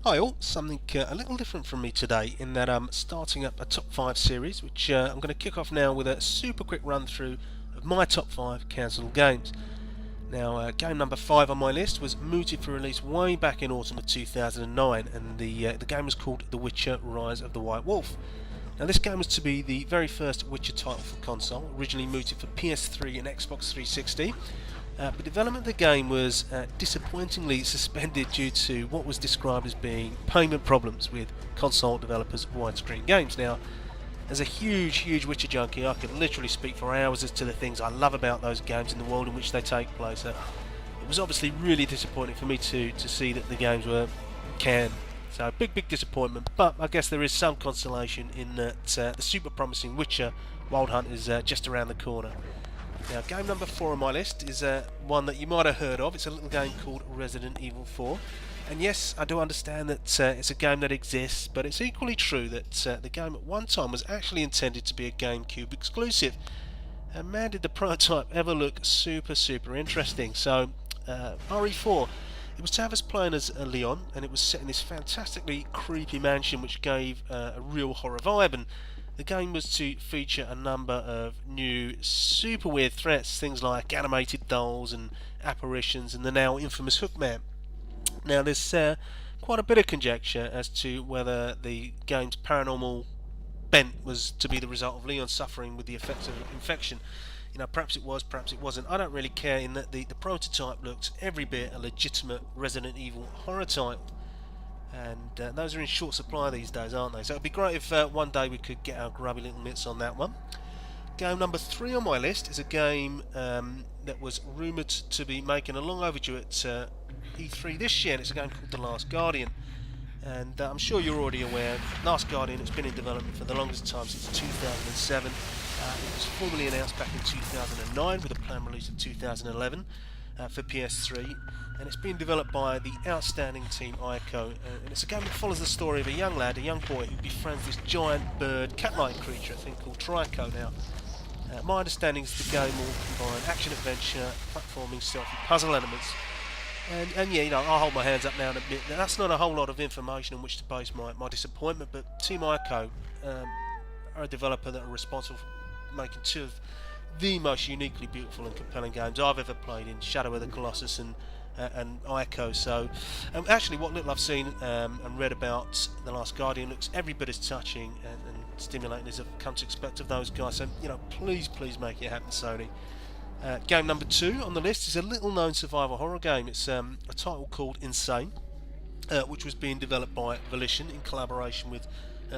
Hi all, something a little different from me today in that I'm starting up a top 5 series which I'm going to kick off now with a super quick run through of my top 5 cancelled games. Now game number 5 on my list was mooted for release way back in autumn of 2009 and the game was called The Witcher Rise of the White Wolf. Now this game was to be the very first Witcher title for console, originally mooted for PS3 and Xbox 360. But development of the game was disappointingly suspended due to what was described as being payment problems with console developers of widescreen games. Now, as a huge Witcher junkie, I could literally speak for hours as to the things I love about those games and the world in which they take place. It was obviously really disappointing for me to see that the games were canned. So big disappointment, but I guess there is some consolation in that the super promising Witcher Wild Hunt is just around the corner. Now, game number 4 on my list is one that you might have heard of. It's a little game called Resident Evil 4. And yes, I do understand that it's a game that exists, but it's equally true that the game at one time was actually intended to be a GameCube exclusive. And man, did the prototype ever look super interesting. So, RE4, it was to have us playing as Leon, and it was set in this fantastically creepy mansion which gave a real horror vibe. And the game was to feature a number of new super weird threats, things like animated dolls and apparitions and the now infamous Hookman. Now there's quite a bit of conjecture as to whether the game's paranormal bent was to be the result of Leon suffering with the effects of infection. You know, perhaps it was, perhaps it wasn't. I don't really care in that the prototype looked every bit a legitimate Resident Evil horror title. And those are in short supply these days, aren't they? So it'd be great if one day we could get our grubby little mitts on that one. Game number 3 on my list is a game that was rumoured to be making a long overdue at E3 this year, and it's a game called The Last Guardian. And I'm sure you're already aware, Last Guardian has been in development for the longest time, since 2007. It was formally announced back in 2009 with a planned release in 2011 for PS3. And it's being developed by the outstanding team Ico, and it's a game that follows the story of a young lad, a young boy, who befriends this giant bird, cat-like creature, I think called Trico. Now, my understanding is the game will combine action-adventure, platforming, stealth, and puzzle elements. And yeah, you know, I'll hold my hands up now and admit that that's not a whole lot of information on which to base my disappointment, but Team Ico are a developer that are responsible for making two of the most uniquely beautiful and compelling games I've ever played in Shadow of the Colossus and Ico. So actually what little I've seen and read about The Last Guardian looks every bit as touching and stimulating as I've come to expect of those guys. So, you know, please make it happen, Sony. Game number 2 on the list is a little known survival horror game. It's a title called Insane, which was being developed by Volition in collaboration with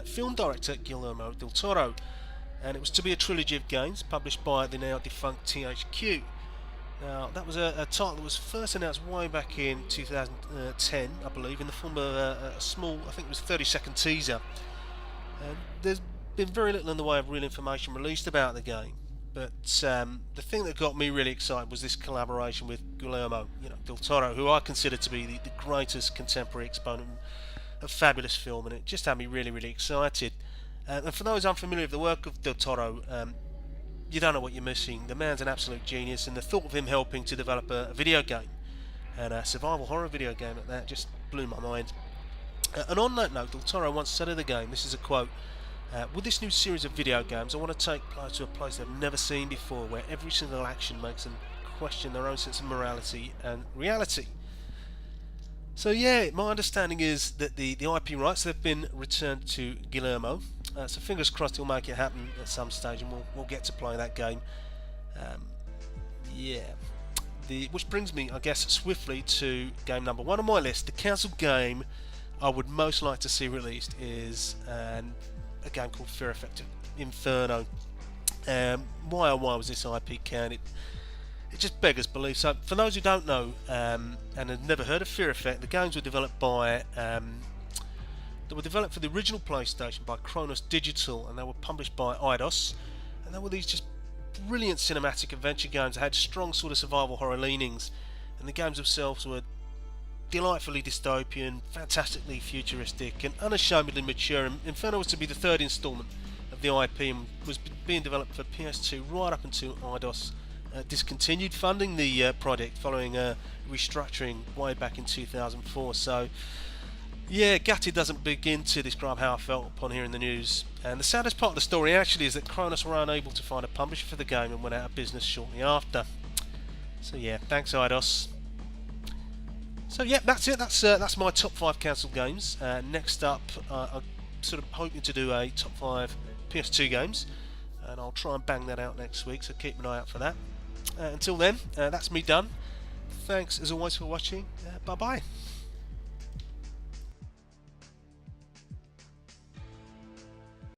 film director Guillermo del Toro, and it was to be a trilogy of games published by the now defunct THQ. Now, that was a title that was first announced way back in 2010, I believe, in the form of a small, I think it was 30-second teaser. And there's been very little in the way of real information released about the game, but the thing that got me really excited was this collaboration with Guillermo, del Toro, who I consider to be the greatest contemporary exponent of fabulous film, and it just had me really excited. And for those unfamiliar with the work of del Toro, you don't know what you're missing. The man's an absolute genius, and the thought of him helping to develop a video game, and a survival horror video game at that, just blew my mind. And on that note, Del Toro once said of the game, this is a quote, with this new series of video games, I want to take players to a place they've never seen before, where every single action makes them question their own sense of morality and reality. So yeah, my understanding is that the IP rights have been returned to Guillermo, so fingers crossed he'll make it happen at some stage, and we'll get to play that game. Which brings me, I guess, swiftly to game number 1 on my list. The cancelled game I would most like to see released is a game called Fear Effective Inferno. Why was this IP canned? It just beggars belief. So, for those who don't know and have never heard of Fear Effect, the games were developed by they were developed for the original PlayStation by Kronos Digital, and they were published by Eidos, and they were these just brilliant cinematic adventure games that had strong sort of survival horror leanings, and the games themselves were delightfully dystopian, fantastically futuristic, and unashamedly mature. And Inferno was to be the third instalment of the IP and was being developed for PS2 right up until Eidos discontinued funding the project following restructuring way back in 2004. So Yeah, gutted doesn't begin to describe how I felt upon hearing the news. And the saddest part of the story actually is that Kronos were unable to find a publisher for the game and went out of business shortly after. So yeah, thanks Eidos. So yeah, that's it. That's my top 5 cancelled games. Next up, I'm sort of hoping to do a top 5 PS2 games, and I'll try and bang that out next week. So keep an eye out for that. Until then, that's me done. Thanks as always for watching. Bye bye.